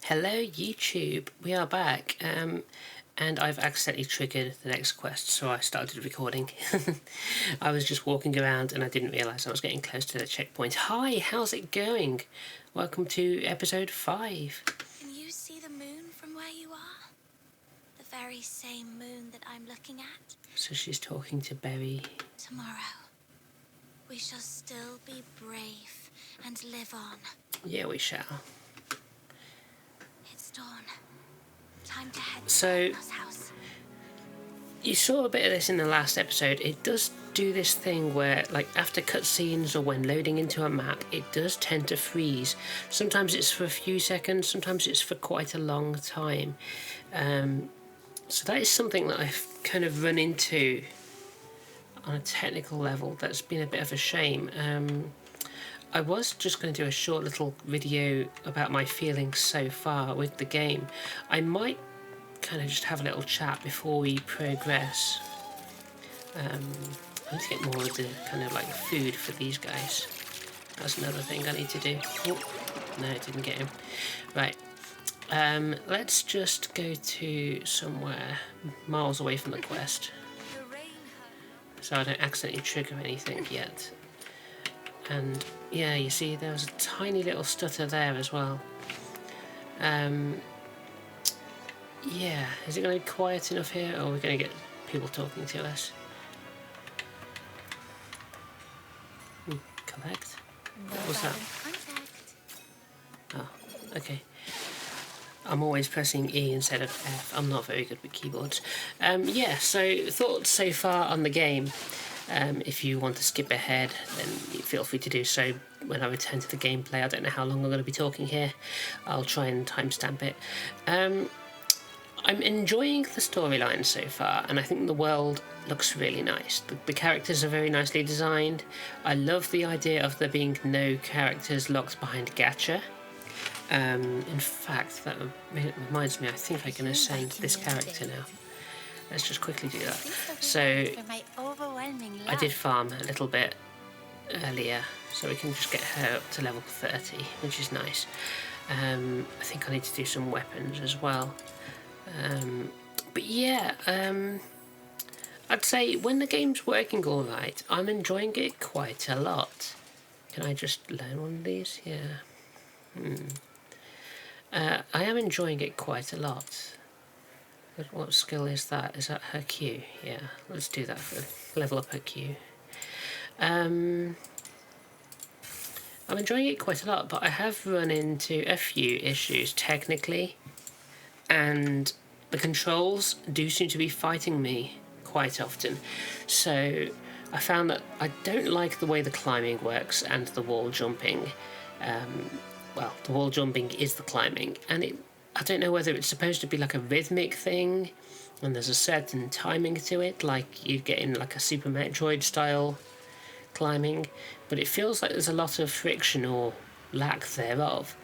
Hello YouTube, we are back, and I've accidentally triggered the next quest, so I started recording. I was just walking around and I didn't realise I was getting close to the checkpoint. Hi, how's it going? Welcome to episode 5. Can you see the moon from where you are? The very same moon that I'm looking at? So she's talking to Berry. Tomorrow, we shall still be brave and live on. Yeah, we shall. It's dawn. Time to head So, to Grandma's house. You saw a bit of this in the last episode. It does do this thing where, like, after cutscenes or when loading into a map, it does tend to freeze. Sometimes it's for a few seconds, sometimes it's for quite a long time. So that is something that I've kind of run into on a technical level that's been a bit of a shame. I was just going to do a short little video about my feelings so far with the game. I might kind of just have a little chat before we progress. I need to get more of the kind of like food for these guys. That's another thing I need to do. Oh, no, it didn't get him. Right. Let's just go to somewhere miles away from the quest, so I don't accidentally trigger anything yet. And yeah, you see there was a tiny little stutter there as well. Yeah, is it going to be quiet enough here, or are we going to get people talking to us? Collect? What was that? Oh, okay. I'm always pressing E instead of F. I'm not very good with keyboards. Yeah, so thoughts so far on the game. If you want to skip ahead, then feel free to do so when I return to the gameplay. I don't know how long I'm going to be talking here. I'll try and timestamp it. I'm enjoying the storyline so far, and I think the world looks really nice. The characters are very nicely designed. I love the idea of there being no characters locked behind gacha. In fact, that reminds me, I think I can ascend this character now. Let's just quickly do that. So, I did farm a little bit earlier, so we can just get her up to level 30, which is nice. I think I need to do some weapons as well. But yeah, I'd say when the game's working alright, I'm enjoying it quite a lot. Can I just learn one of these? Yeah. I am enjoying it quite a lot. What skill is that? Is that her Q? Yeah, let's do that for level up her Q. I'm enjoying it quite a lot, but I have run into a few issues technically, and the controls do seem to be fighting me quite often. So I found that I don't like the way the climbing works and the wall jumping. Well, the wall jumping is the climbing, and I don't know whether it's supposed to be like a rhythmic thing, and there's a certain timing to it, like you get in like a Super Metroid style climbing, but it feels like there's a lot of friction or lack thereof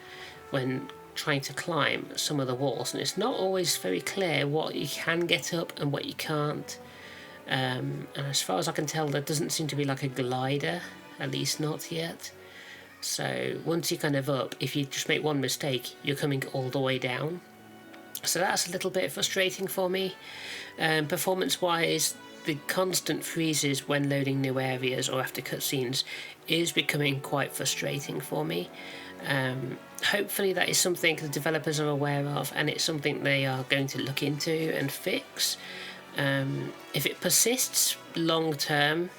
when trying to climb some of the walls, and it's not always very clear what you can get up and what you can't. And as far as I can tell, there doesn't seem to be like a glider, at least not yet. So once you're kind of up, if you just make one mistake, you're coming all the way down. So that's a little bit frustrating for me. Performance-wise, the constant freezes when loading new areas or after cutscenes is becoming quite frustrating for me. Hopefully that is something the developers are aware of, and it's something they are going to look into and fix. If it persists long term,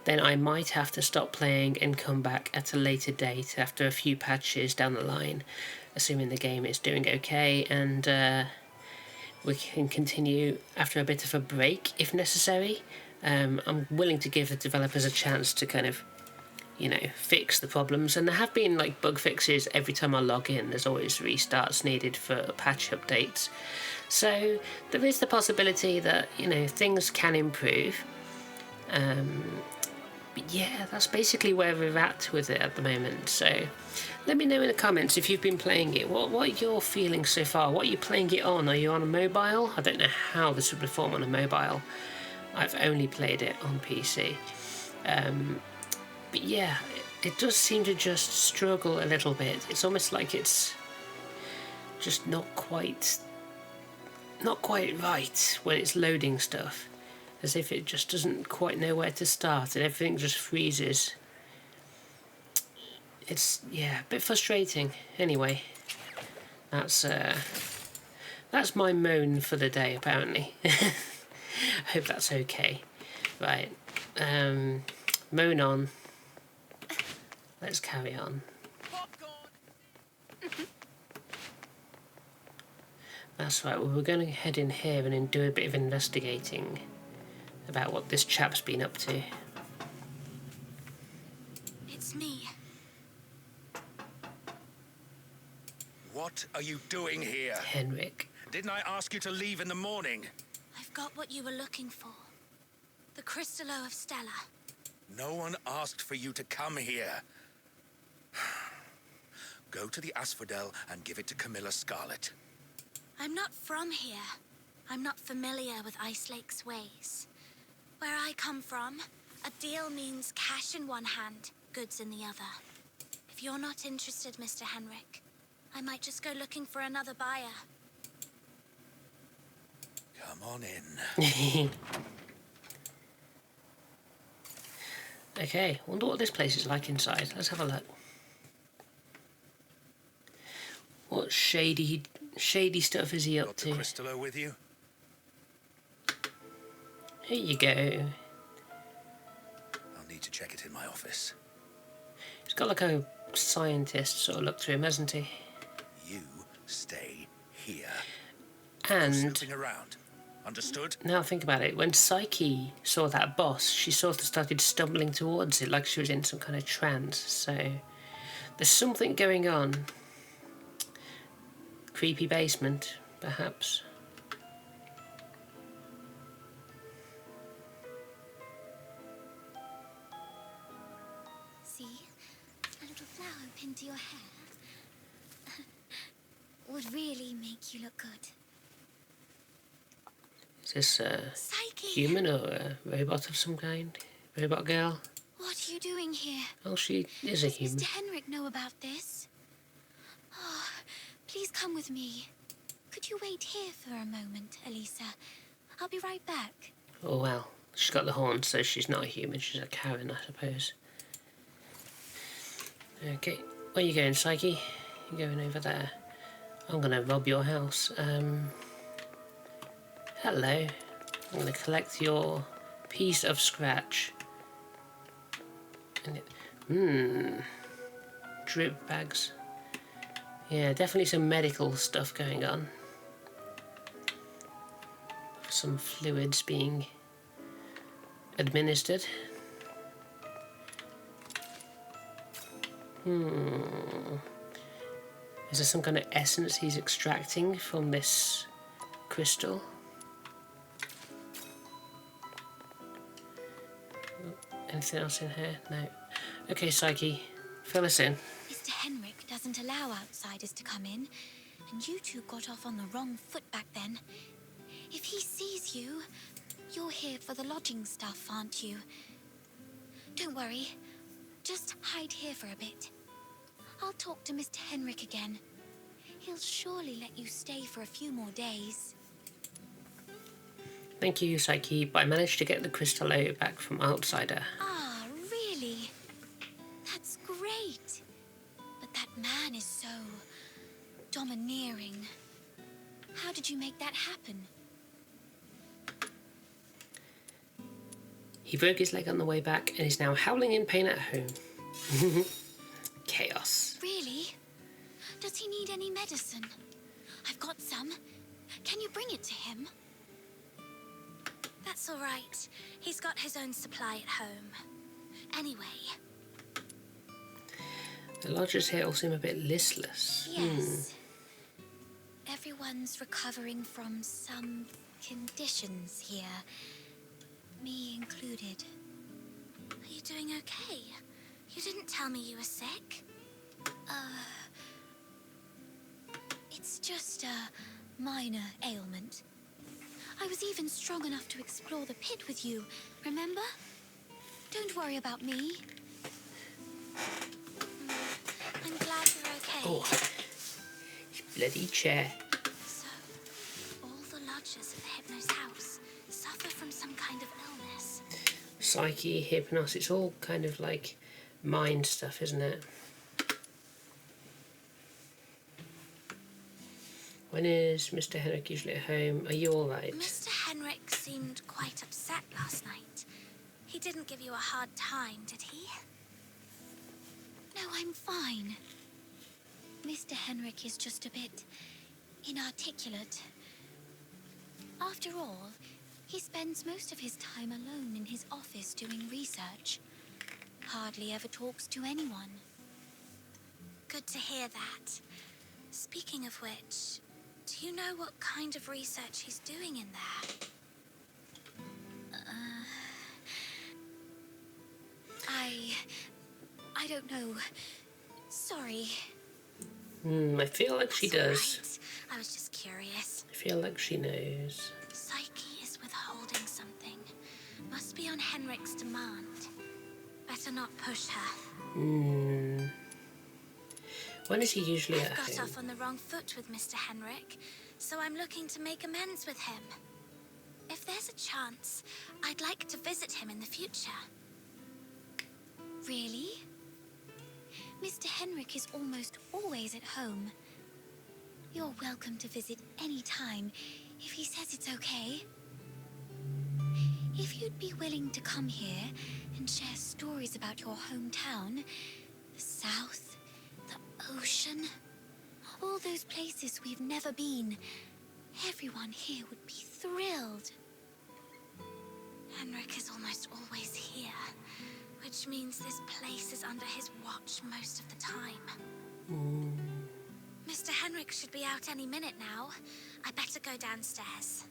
then I might have to stop playing and come back at a later date after a few patches down the line, assuming the game is doing okay, and we can continue after a bit of a break if necessary. I'm willing to give the developers a chance to kind of, fix the problems, and there have been like bug fixes every time I log in. There's always restarts needed for patch updates, so there is the possibility that things can improve. But yeah, that's basically where we're at with it at the moment. So let me know in the comments if you've been playing it. What are your feelings so far? What are you playing it on? Are you on a mobile? I don't know how this would perform on a mobile. I've only played it on PC. But yeah, it does seem to just struggle a little bit. It's almost like it's just not quite right when it's loading stuff, as if it just doesn't quite know where to start and everything just freezes. It's, yeah, a bit frustrating. Anyway, that's my moan for the day, apparently. I hope that's okay. Right, moan on. Let's carry on. That's right, well, we're going to head in here and then do a bit of investigating about what this chap's been up to. It's me. What are you doing here? Henrik. Didn't I ask you to leave in the morning? I've got what you were looking for. The Crystallo of Stella. No one asked for you to come here. Go to the Asphodel and give it to Camilla Scarlet. I'm not from here. I'm not familiar with Ice Lake's ways. Where I come from, a deal means cash in one hand, goods in the other. If you're not interested, Mr. Henrik, I might just go looking for another buyer. Come on in. Okay, wonder what this place is like inside. Let's have a look. What shady stuff is he up Got to? the Crystallo with you? Here you go. I'll need to check it in my office. He's got like a scientist sort of look to him, hasn't he? You stay here. And Snooping around. Understood? now think about it, when Psyche saw that boss, she sort of started stumbling towards it like she was in some kind of trance, so there's something going on. Creepy basement, perhaps. See? A little flower pinned to your hair. Would really make you look good. Is this a Psyche! human or a robot of some kind? Robot girl? What are you doing here? Oh, she is a Does human. Mr. Henrik know about this? Oh, please come with me. Could you wait here for a moment, Elisa? I'll be right back. Oh well, she's got the horns, so she's not a human, she's a Karen, I suppose. Okay, where are you going, Psyche? You're going over there. I'm gonna rob your house. Hello. I'm gonna collect your piece of scratch. And drip bags. Yeah, definitely some medical stuff going on. Some fluids being administered. Is there some kind of essence he's extracting from this crystal? Anything else in here? No. Okay, Psyche, fill us in. Mr. Henrik doesn't allow outsiders to come in, and you two got off on the wrong foot back then. If he sees you, you're here for the lodging stuff, aren't you? Don't worry. Just hide here for a bit. I'll talk to Mr. Henrik again. He'll surely let you stay for a few more days. Thank you, Psyche, but I managed to get the Crystallo back from Outsider. Ah, really? That's great. But that man is so domineering. How did you make that happen? He broke his leg on the way back and is now howling in pain at home. Chaos. Really? Does he need any medicine? I've got some. Can you bring it to him? That's all right. He's got his own supply at home. Anyway. The lodgers here all seem a bit listless. Yes. Everyone's recovering from some conditions here. Me included. Are you doing okay? You didn't tell me you were sick. It's just a minor ailment. I was even strong enough to explore the pit with you, remember? Don't worry about me. I'm glad you're okay. Oh, bloody chair. So, all the lodgers at the Hypno's house suffer from some kind of illness. Psyche, hypnos, it's all kind of like mind stuff, isn't it? When is Mr. Henrik usually at home? Are you alright? Mr. Henrik seemed quite upset last night. He didn't give you a hard time, did he? No, I'm fine. Mr. Henrik is just a bit inarticulate. After all, he spends most of his time alone in his office doing research. Hardly ever talks to anyone. Good to hear that. Speaking of which, do you know what kind of research he's doing in there? I don't know. Sorry. I feel like she does. Right. I was just curious. I feel like she knows. Psyche is withholding something. Must be on Henrik's demand. Better not push her. When is he usually at home? I've got off on the wrong foot with Mr. Henrik, so I'm looking to make amends with him. If there's a chance, I'd like to visit him in the future. Really? Mr. Henrik is almost always at home. You're welcome to visit any time, if he says it's okay. If you'd be willing to come here and share stories about your hometown, the South, the ocean, all those places we've never been, everyone here would be thrilled. Henrik is almost always here, which means this place is under his watch most of the time. Mr. Henrik should be out any minute now. I better go downstairs.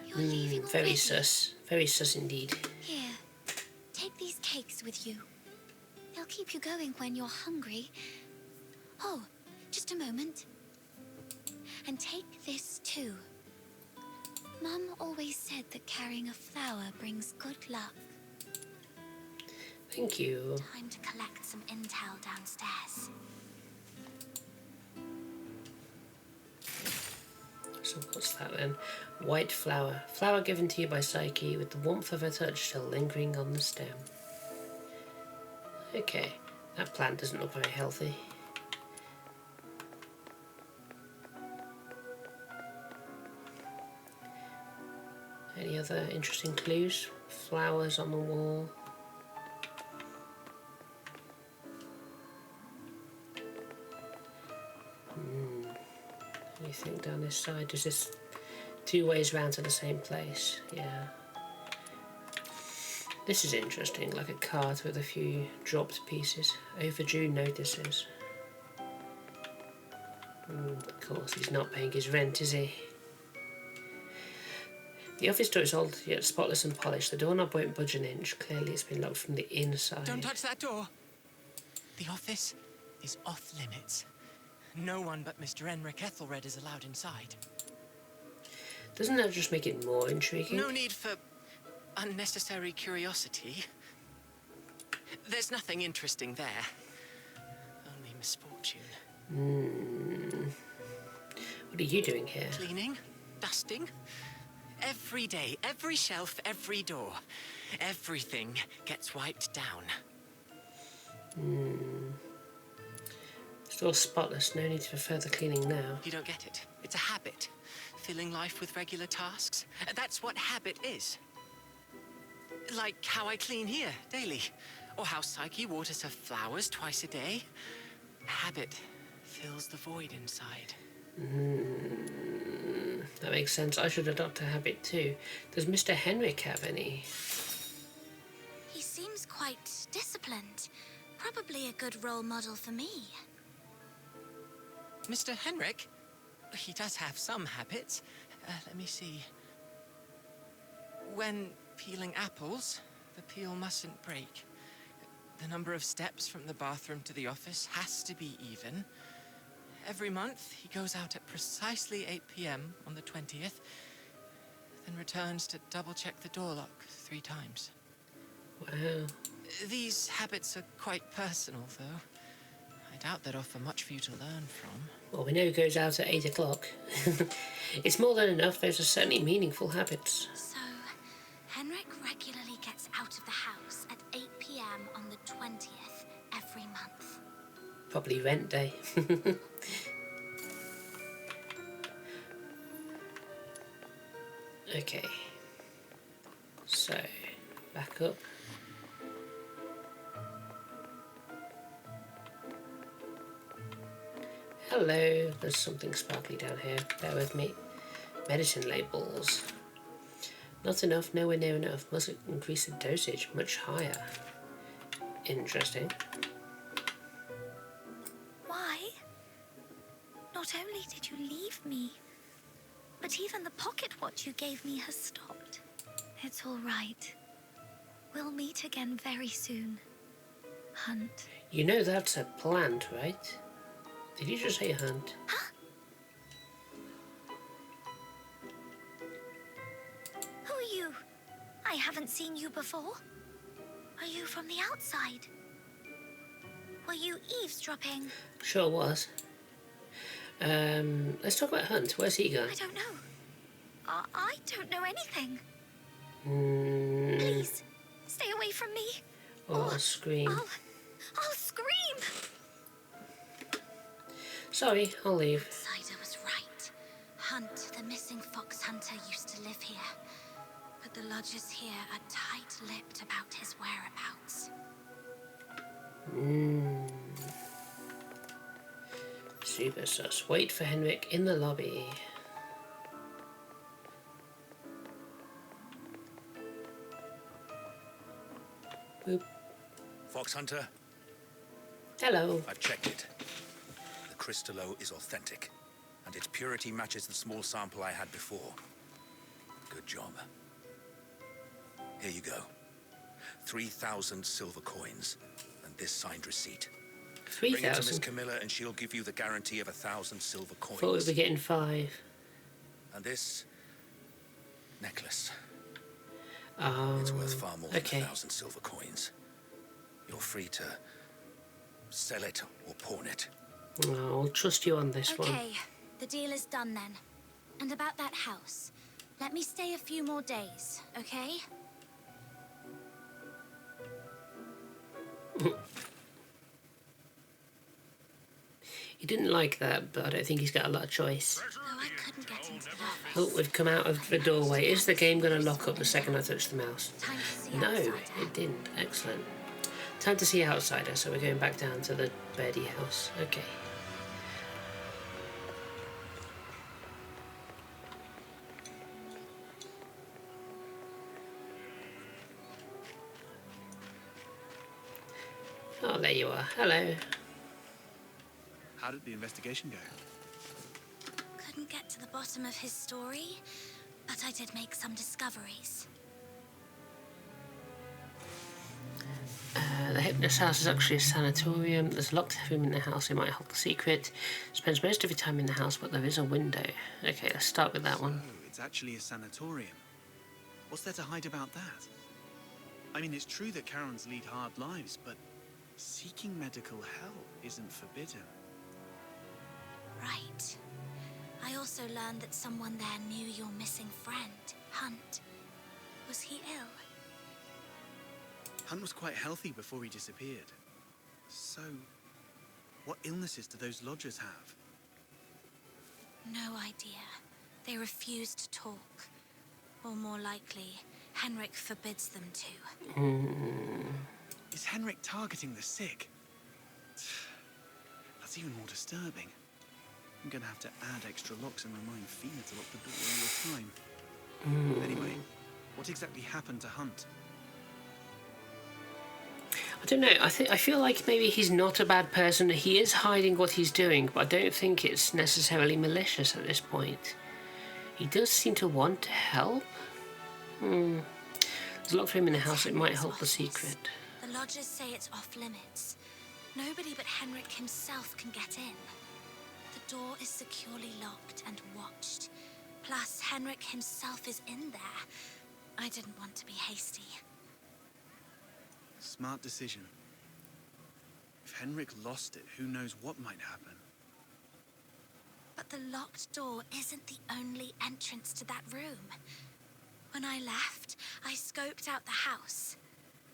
You're leaving already? Very sus. Very sus indeed. Here, take these cakes with you. They'll keep you going when you're hungry. Oh, just a moment. And take this too. Mum always said that carrying a flower brings good luck. Thank you. Time to collect some intel downstairs. So what's that then? White flower. Flower given to you by Psyche with the warmth of her touch still lingering on the stem. Okay, that plant doesn't look very healthy. Any other interesting clues? Flowers on the wall. Anything down this side? Is this two ways round to the same place? Yeah. This is interesting, like a card with a few dropped pieces. Overdue notices. Of course, he's not paying his rent, is he? The office door is old yet spotless and polished. The doorknob won't budge an inch. Clearly it's been locked from the inside. Don't touch that door! The office is off limits. No one but Mr. Henrik Ethelred is allowed inside. Doesn't that just make it more intriguing? No need for unnecessary curiosity. There's nothing interesting there. Only misfortune. What are you doing here? Cleaning, dusting. Every day, every shelf, every door. Everything gets wiped down. It's all spotless, no need for further cleaning now. You don't get it. It's a habit. Filling life with regular tasks. That's what habit is. Like how I clean here daily. Or how Psyche waters her flowers twice a day. Habit fills the void inside. That makes sense. I should adopt a habit too. Does Mr. Henrik have any? He seems quite disciplined. Probably a good role model for me. Mr. Henrik? He does have some habits. Let me see. When peeling apples, the peel mustn't break. The number of steps from the bathroom to the office has to be even. Every month, he goes out at precisely 8 p.m. on the 20th, then returns to double-check the door lock 3 times. Wow. These habits are quite personal, though. doubt they'd offer much for you to learn from. Well, we know he goes out at 8 o'clock. It's more than enough. Those are certainly meaningful habits. So, Henrik regularly gets out of the house at 8 p.m. on the 20th every month. Probably rent day. Okay. So, back up. Hello, there's something sparkly down here. Bear with me. Medicine labels. Not enough, nowhere near enough. Must increase the dosage much higher. Interesting. Why? Not only did you leave me, but even the pocket watch you gave me has stopped. It's all right. We'll meet again very soon. Hunt. You know that's a plant, right? Did you just say hunt? Huh? Who are you? I haven't seen you before. Are you from the outside? Were you eavesdropping? Sure was. Let's talk about Hunt. Where's he gone? I don't know. I don't know anything. Mm, Please, stay away from me. or I'll scream. I'll scream. Sorry, I'll leave. Cider was right. Hunt, the missing fox hunter, used to live here. But the lodgers here are tight-lipped about his whereabouts. Super sus. Wait for Henrik in the lobby. Boop. Fox Hunter, Hello. I've checked it. The crystallo is authentic, and its purity matches the small sample I had before. Good job. Here you go. 3,000 silver coins, and this signed receipt. Bring it to Miss 3,000. Camilla, and she'll give you the guarantee of 1,000 silver coins. Thought we'd be getting 5. And this necklace. Oh, It's worth far more than okay. 1,000 silver coins. You're free to sell it or pawn it. Oh, I'll trust you on this one. Okay, the deal is done then. And about that house, let me stay a few more days, okay? He didn't like that, but I don't think he's got a lot of choice. Though I couldn't get into the office. Oh, we've come out of the doorway. Is the game going to lock up the second I touch the mouse? Time to see No, outsider. it didn't. Excellent. Time to see outsider, so we're going back down to the birdie house. Okay. Oh, there you are. Hello. How did the investigation go? Couldn't get to the bottom of his story, but I did make some discoveries. This house is actually a sanatorium. There's a locked room in the house. It might hold the secret. Spends most of your time in the house, but there is a window. Okay, let's start with that one. Oh, it's actually a sanatorium. What's there to hide about that? I mean, it's true that Karens lead hard lives, but seeking medical help isn't forbidden. Right. I also learned that someone there knew your missing friend, Hunt. Was he ill? Hunt was quite healthy before he disappeared. So, what illnesses do those lodgers have? No idea. They refuse to talk. Or more likely, Henrik forbids them to. Is Henrik targeting the sick? That's even more disturbing. I'm gonna have to add extra locks and remind Fina to lock the door all the time. Anyway, what exactly happened to Hunt? I don't know. I feel like maybe he's not a bad person. He is hiding what he's doing, but I don't think it's necessarily malicious at this point. He does seem to want to help. There's a locked room in the house. It might help the secret. The lodgers say it's off limits. Nobody but Henrik himself can get in. The door is securely locked and watched. Plus, Henrik himself is in there. I didn't want to be hasty. Smart decision. If Henrik lost it, who knows what might happen. But the locked door isn't the only entrance to that room. When I left, I scoped out the house.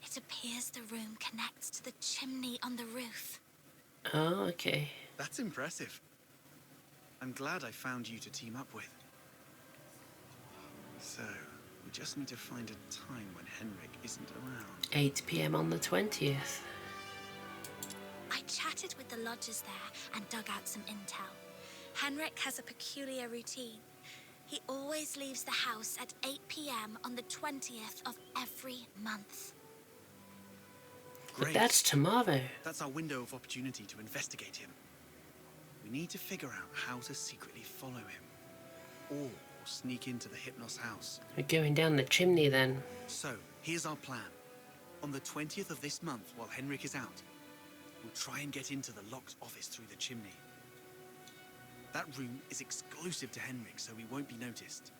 It appears the room connects to the chimney on the roof. Oh, okay. That's impressive. I'm glad I found you to team up with. So, we just need to find a time when Henrik isn't around. 8 p.m. on the 20th. I chatted with the lodgers there and dug out some intel. Henrik has a peculiar routine. He always leaves the house at 8 p.m. on the 20th of every month. But Great. that's tomorrow. That's our window of opportunity to investigate him. We need to figure out how to secretly follow him. Or sneak into the Hypnos house. We're going down the chimney then. So, here's our plan. On the 20th of this month, while Henrik is out, we'll try and get into the locked office through the chimney. That room is exclusive to Henrik, so we won't be noticed.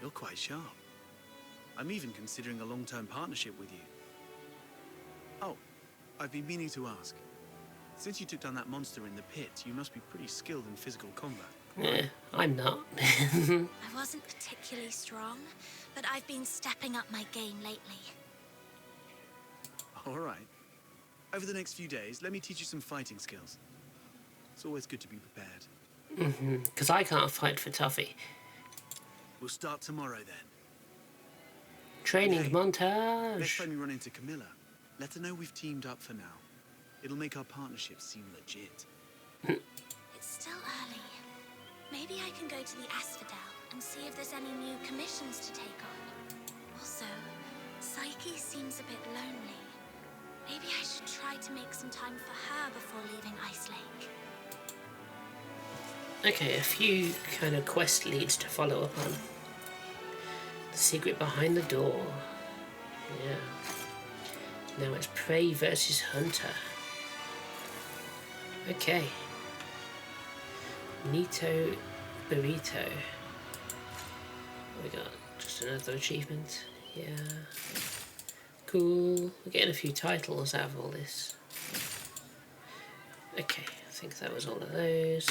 You're quite sharp. I'm even considering a long-term partnership with you. Oh, I've been meaning to ask. Since you took down that monster in the pit, you must be pretty skilled in physical combat. Yeah, I'm not. I wasn't particularly strong, but I've been stepping up my game lately. All right. Over the next few days, let me teach you some fighting skills. It's always good to be prepared. Because I can't fight for Tuffy. We'll start tomorrow then. Training Hey, montage. Next time you run into Camilla, let her know we've teamed up for now. It'll make our partnership seem legit. It's still early. Maybe I can go to the Asphodel and see if there's any new commissions to take on. Also, Psyche seems a bit lonely. Maybe I should try to make some time for her before leaving Ice Lake. Okay, a few kind of quest leads to follow up on. The secret behind the door. Yeah. Now it's prey versus hunter. Okay. Nito Burrito. We got just another achievement. Yeah. Cool. We're getting a few titles out of all this. Okay, I think that was all of those.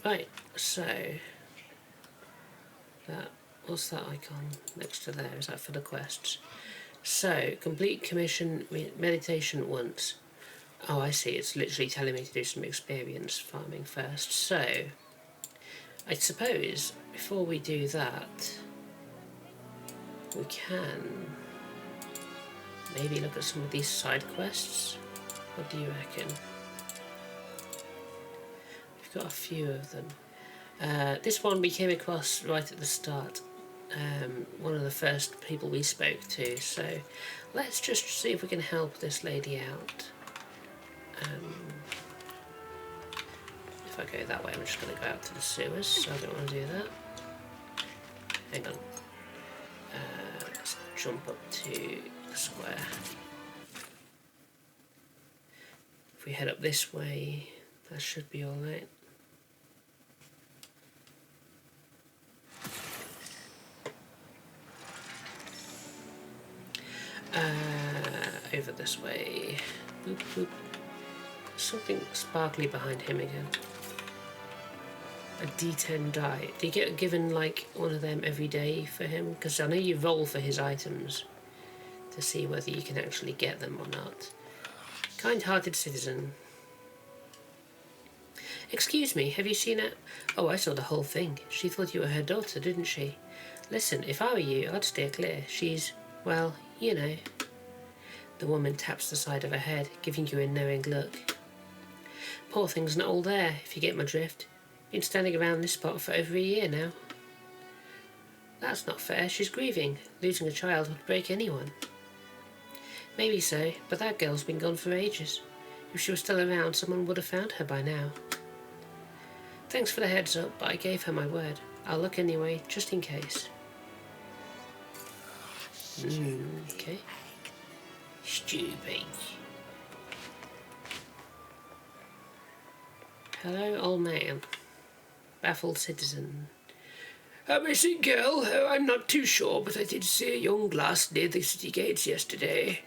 Right, so what's that icon next to there? Is that for the quests? So, complete commission meditation once. Oh, I see. It's literally telling me to do some experience farming first. So, I suppose before we do that, we can maybe look at some of these side quests. What do you reckon? We've got a few of them. This one we came across right at the start. One of the first people we spoke to. So let's just see if we can help this lady out. If I go that way, I'm just going to go out to the sewers, so I don't want to do that. Hang on. Let's jump up to the square. If we head up this way, that should be alright. Over this way. Boop, boop. Something sparkly behind him again. A D10 die. Do you get given like one of them every day for him? Because I know you roll for his items to see whether you can actually get them or not. Kind-hearted citizen. Excuse me, have you seen it? Oh, I saw the whole thing. She thought you were her daughter, didn't she? Listen, if I were you, I'd steer clear. She's, well, you know. The woman taps the side of her head, giving you a knowing look. Poor thing's not all there, if you get my drift. Been standing around this spot for over a year now. That's not fair, she's grieving. Losing a child would break anyone. Maybe so, but that girl's been gone for ages. If she was still around, someone would have found her by now. Thanks for the heads up, but I gave her my word. I'll look anyway, just in case. Okay. Stupid. Hello, old man. Baffled citizen. A missing girl? Oh, I'm not too sure, but I did see a young lass near the city gates yesterday.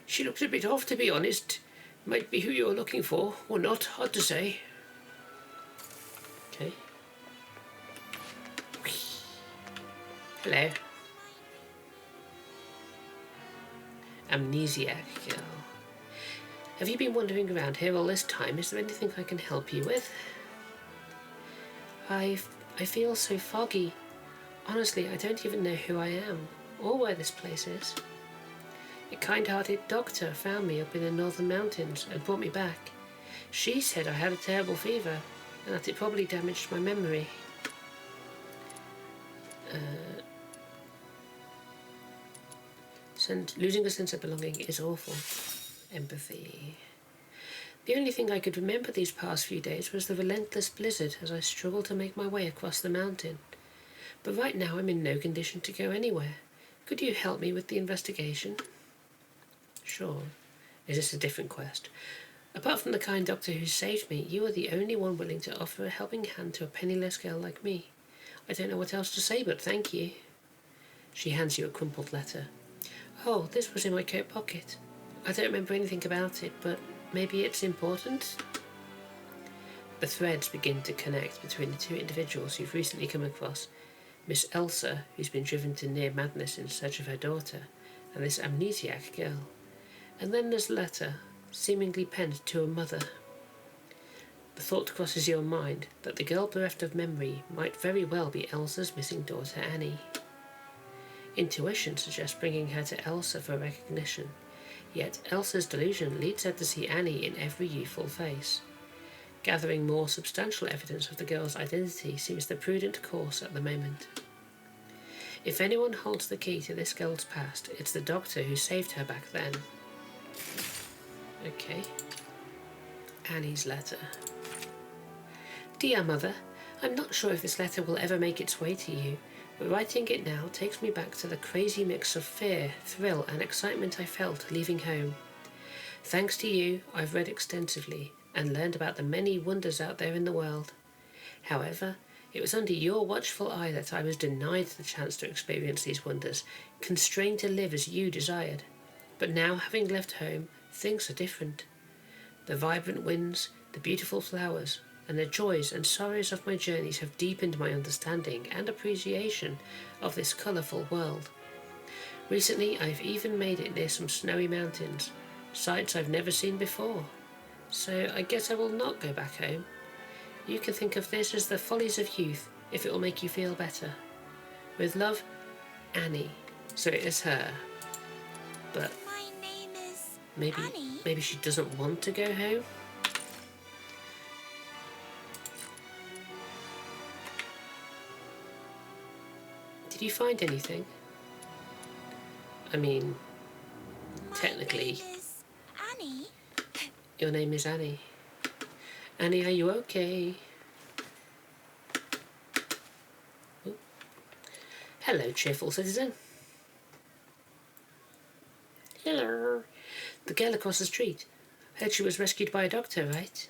She looks a bit off, to be honest. Might be who you're looking for, or not, hard to say. Okay. Hello. Amnesiac girl. Have you been wandering around here all this time? Is there anything I can help you with? I feel so foggy. Honestly, I don't even know who I am, or where this place is. A kind-hearted doctor found me up in the northern mountains and brought me back. She said I had a terrible fever, and that it probably damaged my memory. Losing a sense of belonging is awful. Empathy. The only thing I could remember these past few days was the relentless blizzard as I struggled to make my way across the mountain. But right now I'm in no condition to go anywhere. Could you help me with the investigation? Sure. Is this a different quest? Apart from the kind doctor who saved me, you are the only one willing to offer a helping hand to a penniless girl like me. I don't know what else to say, but thank you. She hands you a crumpled letter. Oh, this was in my coat pocket. I don't remember anything about it, but maybe it's important? The threads begin to connect between the two individuals you've recently come across. Miss Elsa, who's been driven to near madness in search of her daughter, and this amnesiac girl. And then there's a letter, seemingly penned to a mother. The thought crosses your mind that the girl bereft of memory might very well be Elsa's missing daughter Annie. Intuition suggests bringing her to Elsa for recognition, yet Elsa's delusion leads her to see Annie in every youthful face. Gathering more substantial evidence of the girl's identity seems the prudent course at the moment. If anyone holds the key to this girl's past, it's the doctor who saved her back then. Okay. Annie's letter. Dear Mother, I'm not sure if this letter will ever make its way to you, but writing it now takes me back to the crazy mix of fear, thrill, and excitement I felt leaving home. Thanks to you, I've read extensively and learned about the many wonders out there in the world. However, it was under your watchful eye that I was denied the chance to experience these wonders, constrained to live as you desired. But now, having left home, things are different. The vibrant winds, the beautiful flowers, and the joys and sorrows of my journeys have deepened my understanding and appreciation of this colourful world. Recently, I've even made it near some snowy mountains, sights I've never seen before. So I guess I will not go back home. You can think of this as the follies of youth, if it will make you feel better. With love, Annie. So it is her. But My name is Annie. maybe she doesn't want to go home. Did you find anything? I mean, technically, My name is Annie. your name is Annie. Annie, are you okay? Oh. Hello, cheerful citizen. Hello. The girl across the street. Heard she was rescued by a doctor, right?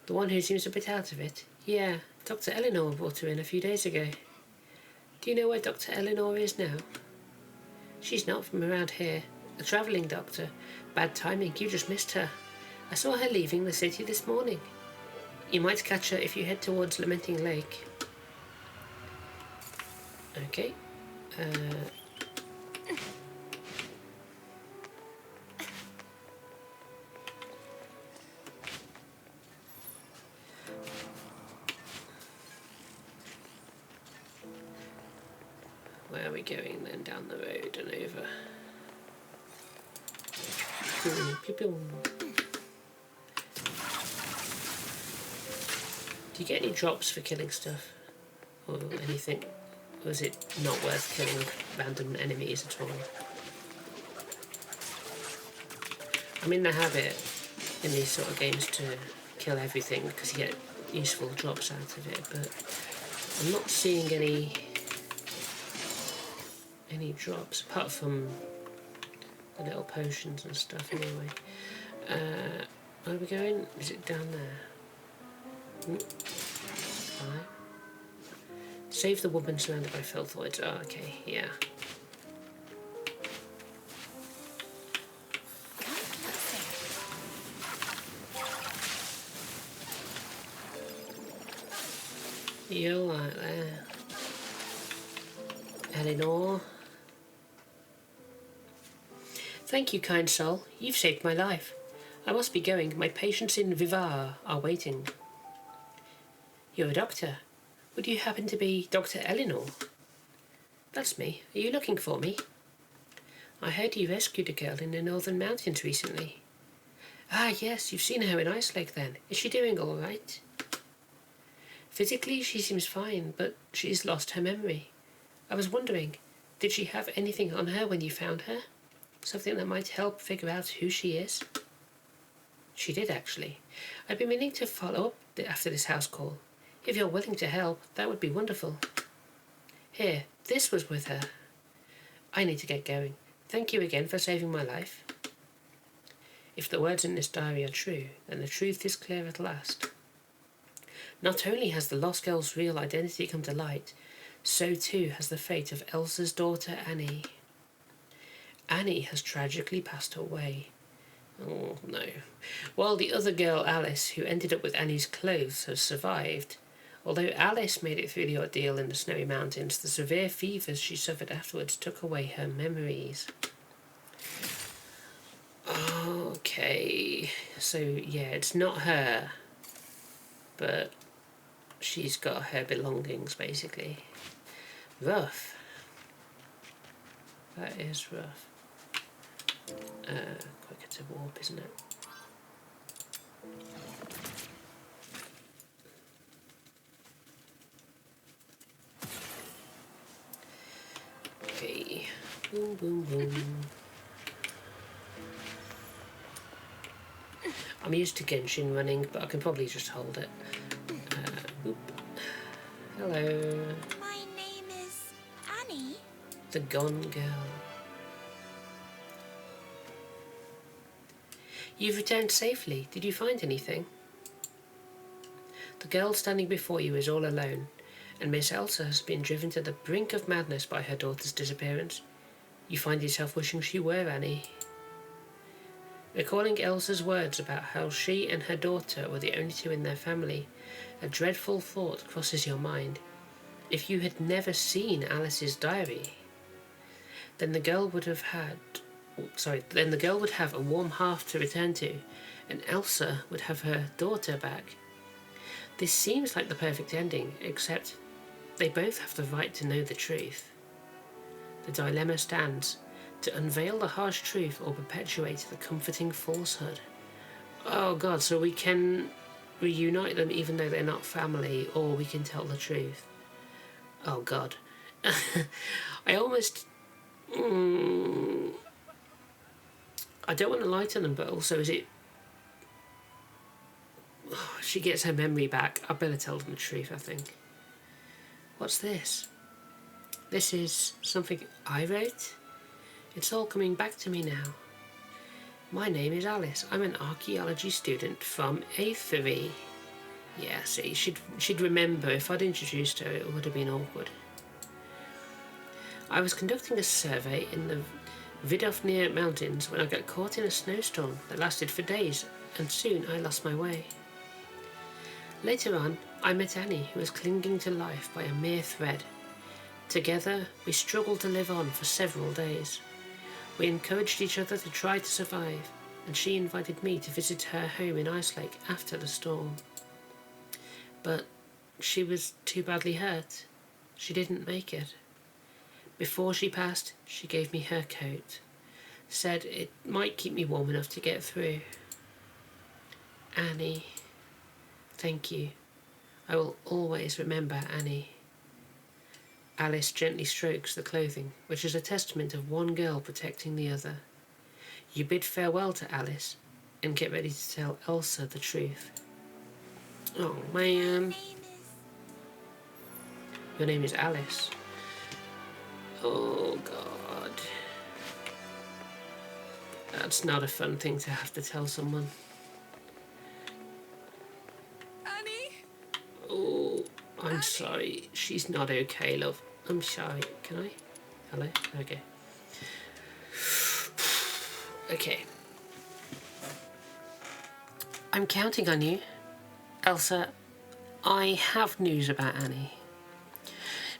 The one who seems a bit out of it. Yeah, Dr. Eleanor brought her in a few days ago. Do you know where Dr. Eleanor is now? She's not from around here. A travelling doctor. Bad timing, you just missed her. I saw her leaving the city this morning. You might catch her if you head towards Lamenting Lake. Okay. Where are we going then? Down the road and over. Do you get any drops for killing stuff? Or anything? Or is it not worth killing random enemies at all? I'm in the habit in these sort of games to kill everything because you get useful drops out of it, but I'm not seeing any drops apart from the little potions and stuff anyway. Where are we going? Is it down there? Right. Save the woman surrounded by filthoids. Oh, okay, yeah. You're like that. Eleanor. Thank you, kind soul. You've saved my life. I must be going. My patients in Vivar are waiting. You're a doctor. Would you happen to be Dr. Eleanor? That's me. Are you looking for me? I heard you rescued a girl in the Northern Mountains recently. Ah, yes, you've seen her in Ice Lake then. Is she doing all right? Physically, she seems fine, but she's lost her memory. I was wondering, did she have anything on her when you found her? Something that might help figure out who she is? She did, actually. I'd been meaning to follow up after this house call. If you're willing to help, that would be wonderful. Here, this was with her. I need to get going. Thank you again for saving my life. If the words in this diary are true, then the truth is clear at last. Not only has the lost girl's real identity come to light, so too has the fate of Elsa's daughter Annie. Annie has tragically passed away. Oh no. While the other girl, Alice, who ended up with Annie's clothes, has survived. Although Alice made it through the ordeal in the snowy mountains, the severe fevers she suffered afterwards took away her memories. Okay, so yeah, it's not her, but she's got her belongings, basically. Rough. That is rough. Quicker to warp, isn't it? Okay. Boom, boom, boom. I'm used to Genshin running, but I can probably just hold it. Boop. Hello. My name is Annie. The Gone Girl. You've returned safely. Did you find anything? The girl standing before you is all alone, and Miss Elsa has been driven to the brink of madness by her daughter's disappearance. You find yourself wishing she were Annie. Recalling Elsa's words about how she and her daughter were the only two in their family, a dreadful thought crosses your mind. If you had never seen Alice's diary, then the girl would have a warm hearth to return to, and Elsa would have her daughter back. This seems like the perfect ending, except they both have the right to know the truth. The dilemma stands: to unveil the harsh truth or perpetuate the comforting falsehood. Oh god, so we can reunite them even though they're not family, or we can tell the truth. Oh god. I almost... I don't want to lie to them, but also is it... she gets her memory back. I better tell them the truth, I think. What's this? This is something I wrote? It's all coming back to me now. My name is Alice. I'm an archaeology student from Aethery. Yeah, see, she'd remember. If I'd introduced her, it would have been awkward. I was conducting a survey in the Vidofnir Mountains when I got caught in a snowstorm that lasted for days, and soon I lost my way. Later on, I met Annie, who was clinging to life by a mere thread. Together, we struggled to live on for several days. We encouraged each other to try to survive, and she invited me to visit her home in Ice Lake after the storm. But she was too badly hurt. She didn't make it. Before she passed, she gave me her coat. Said it might keep me warm enough to get through. Annie. Thank you. I will always remember Annie. Alice gently strokes the clothing, which is a testament of one girl protecting the other. You bid farewell to Alice and get ready to tell Elsa the truth. Oh man. Your name is Alice. Oh god. That's not a fun thing to have to tell someone. Annie? Oh, I'm sorry. She's not okay, love. I'm sorry. Can I? Hello? Okay. Okay. I'm counting on you. Elsa, I have news about Annie.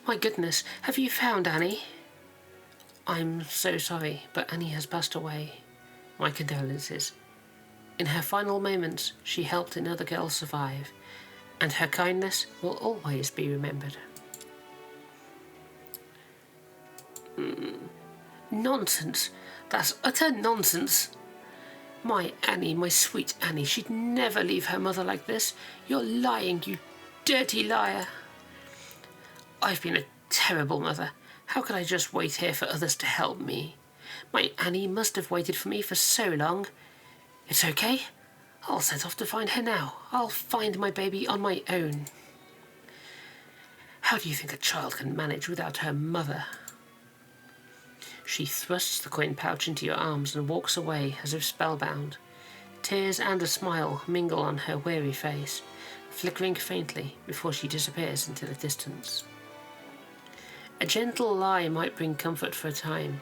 My goodness, have you found Annie? I'm so sorry, but Annie has passed away. My condolences. In her final moments, she helped another girl survive, and her kindness will always be remembered. Nonsense. That's utter nonsense. My Annie, my sweet Annie, she'd never leave her mother like this. You're lying, you dirty liar. I've been a terrible mother. How could I just wait here for others to help me? My Annie must have waited for me for so long. It's okay. I'll set off to find her now. I'll find my baby on my own. How do you think a child can manage without her mother? She thrusts the coin pouch into your arms and walks away as if spellbound. Tears and a smile mingle on her weary face, flickering faintly before she disappears into the distance. A gentle lie might bring comfort for a time,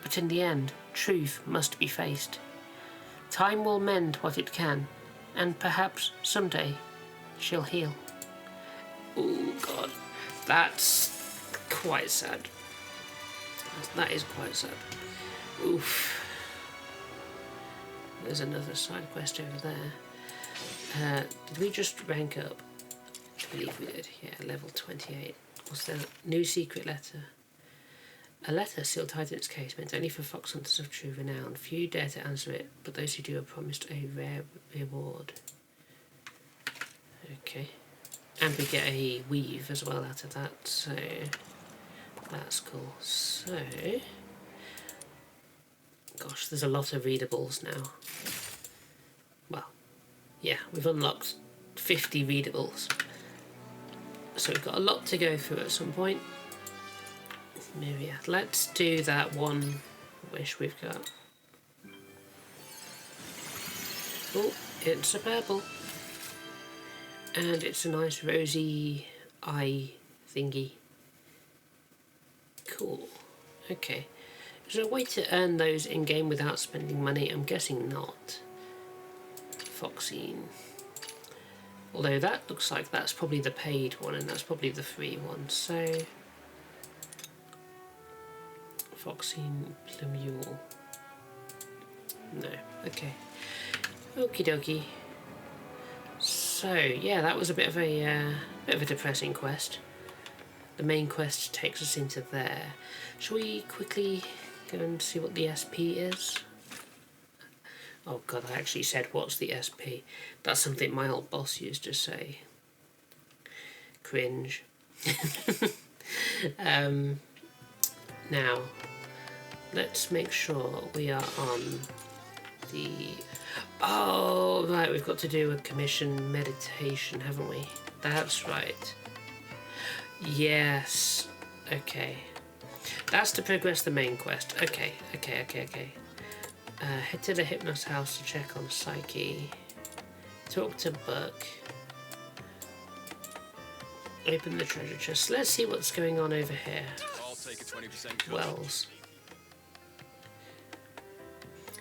but in the end, truth must be faced. Time will mend what it can, and perhaps someday she'll heal. Oh God, that's quite sad. That is quite sad. Oof. There's another side quest over there. Did we just rank up? I believe we did. Yeah, level 28. What's that? New secret letter. A letter sealed tight in its case, meant only for fox hunters of true renown. Few dare to answer it, but those who do are promised a rare reward. Okay. And we get a weave as well out of that, so that's cool. So, gosh, there's a lot of readables now. Well, yeah, we've unlocked 50 readables. So we've got a lot to go through at some point. Myriad. Let's do that one wish we've got. Oh, it's a purple. And it's a nice rosy eye thingy. Cool. Okay. Is there a way to earn those in-game without spending money? I'm guessing not. Foxine. Although that looks like that's probably the paid one and that's probably the free one. So, Foxine Plumule. No. Okay. Okie dokie. So yeah, that was a bit of a depressing quest. The main quest takes us into there. Shall we quickly go and see what the SP is? Oh God, I actually said what's the SP. That's something my old boss used to say. Cringe. Now, let's make sure we are on the... Oh, right, we've got to do a commission meditation, haven't we? That's right. Yes. Okay. That's to progress the main quest. Okay. Head to the Hypnos house to check on Psyche. Talk to Buck. Open the treasure chest. Let's see what's going on over here. I'll take a 20% cut. Wells.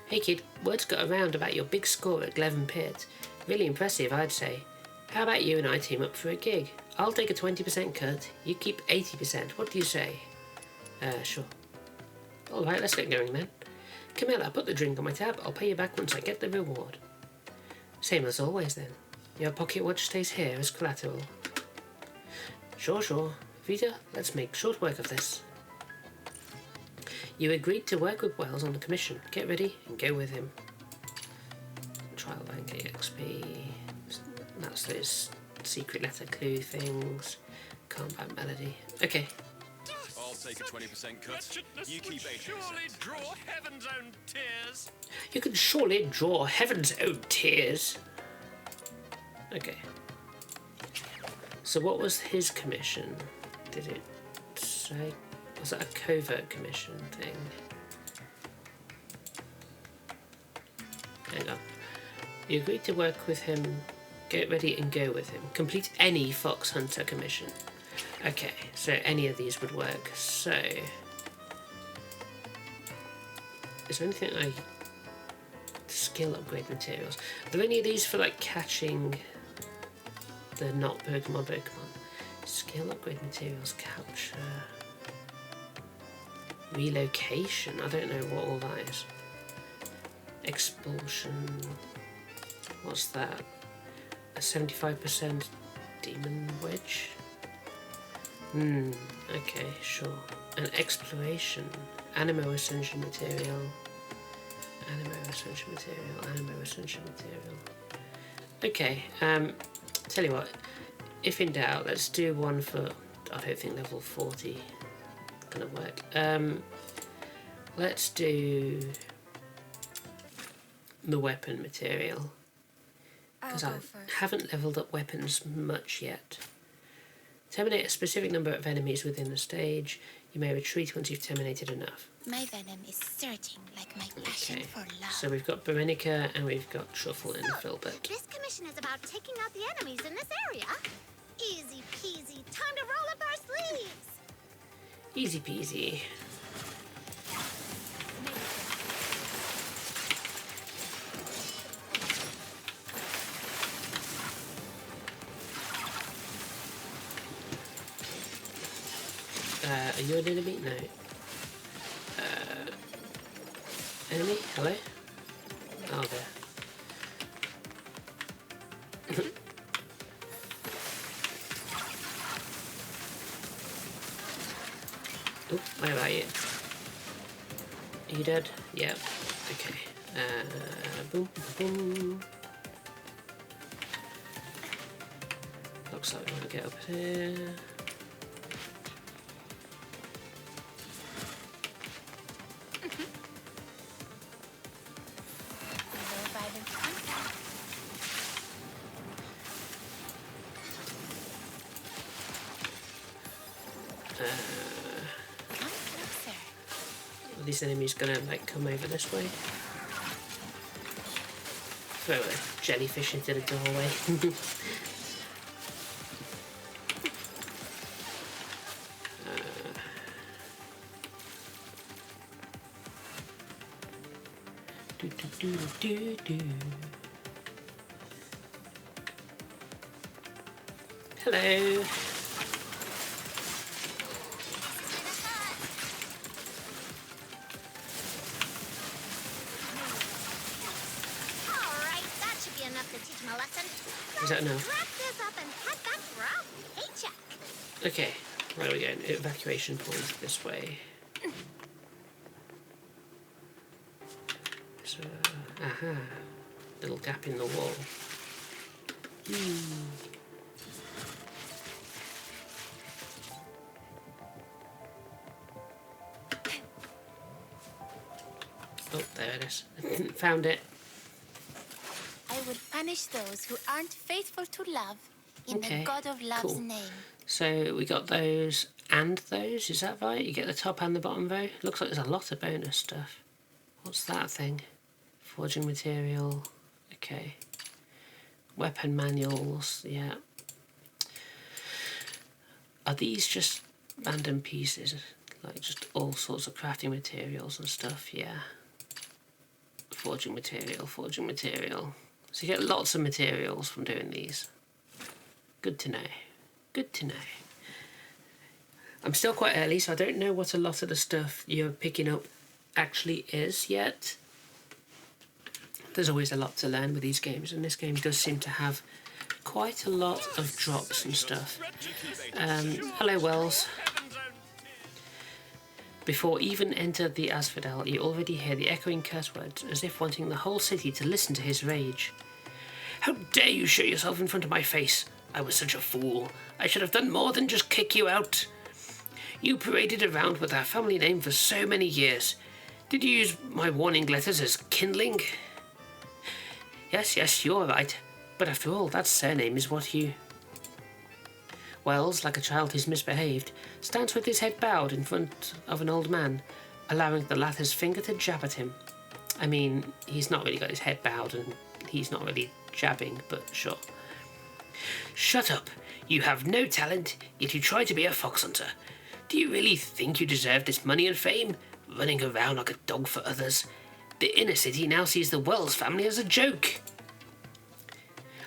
Hey kid, word's got around about your big score at Gleven Pit. Really impressive, I'd say. How about you and I team up for a gig? I'll take a 20% cut, you keep 80%. What do you say? Sure. Alright, let's get going then. Camilla, put the drink on my tab. I'll pay you back once I get the reward. Same as always then. Your pocket watch stays here as collateral. Sure. Vita, let's make short work of this. You agreed to work with Wells on the commission. Get ready and go with him. Trial bank EXP. That's those secret letter clue things. Combat melody. Okay. I'll take a 20% cut. You keep 80%. Surely draw heaven's own tears. You can surely draw heaven's own tears. Okay. So what was his commission? Did it say? Was that a covert commission thing? Hang on. You agreed to work with him. Get ready and go with him. Complete any Fox Hunter commission. Okay, so any of these would work. So, is there anything I... Skill upgrade materials. Are there any of these for like catching the not Pokemon. Skill upgrade materials, capture, relocation. I don't know what all that is. Expulsion. What's that? A 75% demon wedge. Okay, sure. An exploration. Animo essential material. Animo essential material. Animo essential material. Okay. Tell you what. If in doubt, let's do one for. I don't think level 40 gonna work. Let's do the weapon material, because I haven't leveled up weapons much yet. Terminate a specific number of enemies within the stage. You may retreat once you've terminated enough. My venom is surging like my passion for love. So we've got Berenica and we've got Truffle and Filbert. This commission is about taking out the enemies in this area. Easy peasy. Time to roll up our sleeves. Easy peasy. Are you an enemy? No. Enemy? Hello? Oh, there. Oh, where are you? Are you dead? Yeah. Okay. Boom, boom. Looks like we want to get up here. Are these enemies gonna like come over this way? Throw a jellyfish into the doorway. Hello. Is that enough? Wrap this up and head back for our paycheck. Okay, where are we going? Evacuation point this way. So, aha, little gap in the wall. Oh, there it is. Found it. I will punish those who aren't faithful to love in the God of Love's name. So we got those and those, is that right? You get the top and the bottom row? Looks like there's a lot of bonus stuff. What's that thing? Forging material. Okay. Weapon manuals, yeah. Are these just random pieces? Like just all sorts of crafting materials and stuff, yeah. Forging material, forging material. So you get lots of materials from doing these. Good to know. Good to know. I'm still quite early, so I don't know what a lot of the stuff you're picking up actually is yet. There's always a lot to learn with these games, and this game does seem to have quite a lot of drops and stuff. Hello, Wells. Before even entered the Asphodel, you already hear the echoing curse words, as if wanting the whole city to listen to his rage. How dare you show yourself in front of my face? I was such a fool. I should have done more than just kick you out. You paraded around with our family name for so many years. Did you use my warning letters as kindling? Yes, you're right. But after all, that surname is what you... Wells, like a child who's misbehaved, stands with his head bowed in front of an old man, allowing the latter's finger to jab at him. I mean, he's not really got his head bowed and he's not really jabbing, but sure. Shut up. You have no talent, yet you try to be a fox hunter. Do you really think you deserve this money and fame? Running around like a dog for others. The inner city now sees the Wells family as a joke.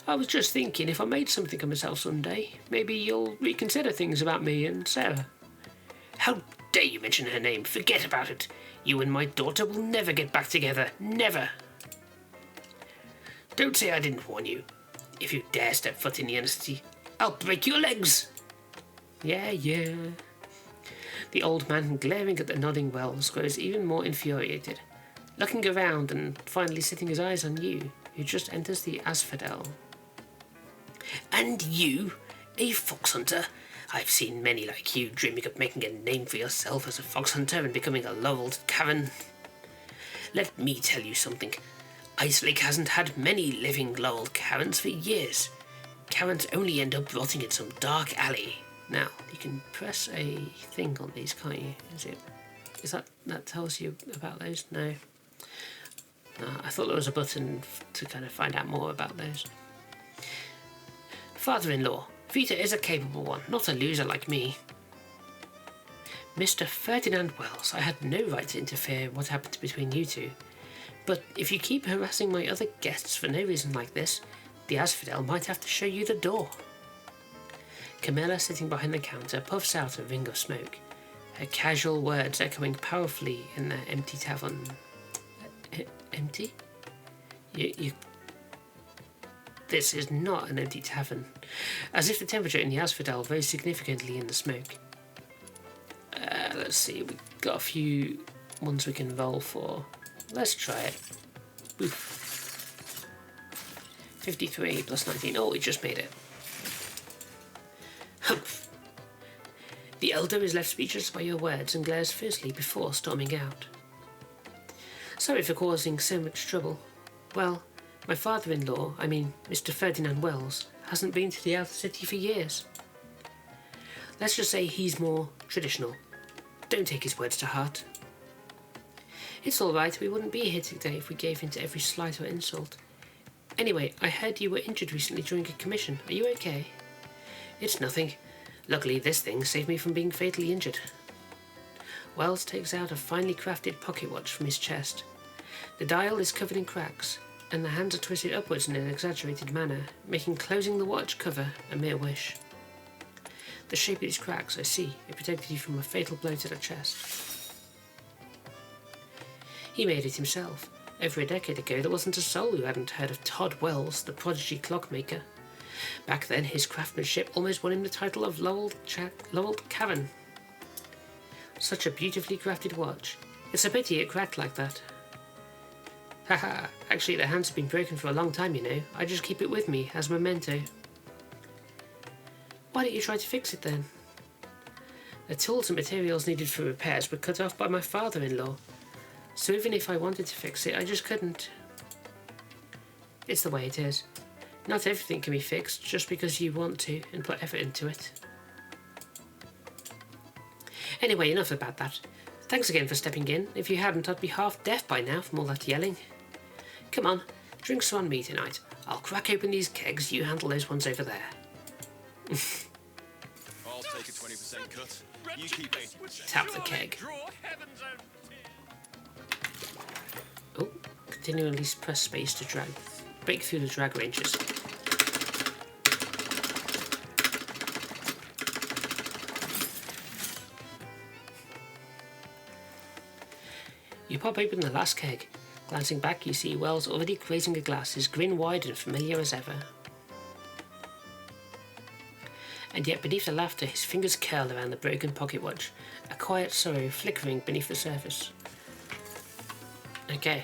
I was just thinking if I made something of myself someday, maybe you'll reconsider things about me and Sarah. How dare you mention her name? Forget about it. You and my daughter will never get back together. Never. Don't say I didn't warn you. If you dare step foot in the inner city, I'll break your legs. Yeah. The old man, glaring at the nodding Wells, grows even more infuriated, looking around and finally setting his eyes on you, who just enters the asphodel. And you, a fox hunter? I've seen many like you dreaming of making a name for yourself as a fox hunter and becoming a laureled Karen. Let me tell you something. Icelake's hasn't had many living laureled Karens for years. Karens only end up rotting in some dark alley. Now, you can press a thing on these, can't you? Is that tells you about those? No. I thought there was a button to kind of find out more about those. Father-in-law, Vita is a capable one, not a loser like me. Mr. Ferdinand Wells, I had no right to interfere in what happened between you two. But if you keep harassing my other guests for no reason like this, the asphodel might have to show you the door. Camilla, sitting behind the counter, puffs out a ring of smoke, her casual words echoing powerfully in their empty tavern. Empty? This is not an empty tavern. As if the temperature in the asphodel rose significantly in the smoke. Let's see, we've got a few ones we can roll for. Let's try it. Oof. 53 plus 19. Oh, we just made it. Humph. The elder is left speechless by your words and glares fiercely before storming out. Sorry for causing so much trouble. Well, my father-in-law, Mr. Ferdinand Wells, hasn't been to the outer city for years. Let's just say he's more traditional. Don't take his words to heart. It's all right, we wouldn't be here today if we gave in to every slight or insult. Anyway, I heard you were injured recently during a commission. Are you okay? It's nothing. Luckily, this thing saved me from being fatally injured. Wells takes out a finely crafted pocket watch from his chest. The dial is covered in cracks, and the hands are twisted upwards in an exaggerated manner, making closing the watch cover a mere wish. The shape of these cracks, I see. It protected you from a fatal blow to the chest. He made it himself. Over a decade ago, there wasn't a soul who hadn't heard of Todd Wells, the prodigy clockmaker. Back then, his craftsmanship almost won him the title of laureled Karen. Such a beautifully crafted watch. It's a pity it cracked like that. Haha, actually the hands have been broken for a long time, you know. I just keep it with me as a memento. Why don't you try to fix it then? The tools and materials needed for repairs were cut off by my father-in-law. So even if I wanted to fix it, I just couldn't. It's the way it is. Not everything can be fixed just because you want to and put effort into it. Anyway, enough about that. Thanks again for stepping in. If you hadn't, I'd be half deaf by now from all that yelling. Come on, drinks on me tonight. I'll crack open these kegs, you handle those ones over there. I'll take a 20% cut. You keep 80%. Tap the keg. Oh, continually press space to break through the drag ranges. You pop open the last keg. Glancing back, you see Wells already raising a glass, his grin wide and familiar as ever. And yet beneath the laughter, his fingers curl around the broken pocket watch, a quiet sorrow flickering beneath the surface. Okay.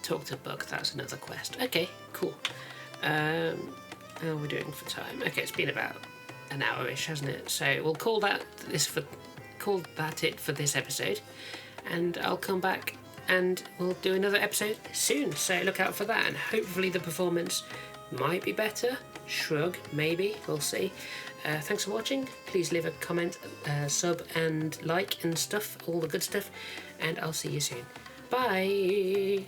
Talk to Buck, that's another quest. Okay, cool. How are we doing for time? Okay, it's been about an hour-ish, hasn't it? So we'll call that it for this episode. And I'll come back and we'll do another episode soon, so look out for that, and hopefully the performance might be better. Shrug, maybe, we'll see. Thanks for watching. Please leave a comment, sub and like and stuff, all the good stuff, and I'll see you soon. Bye!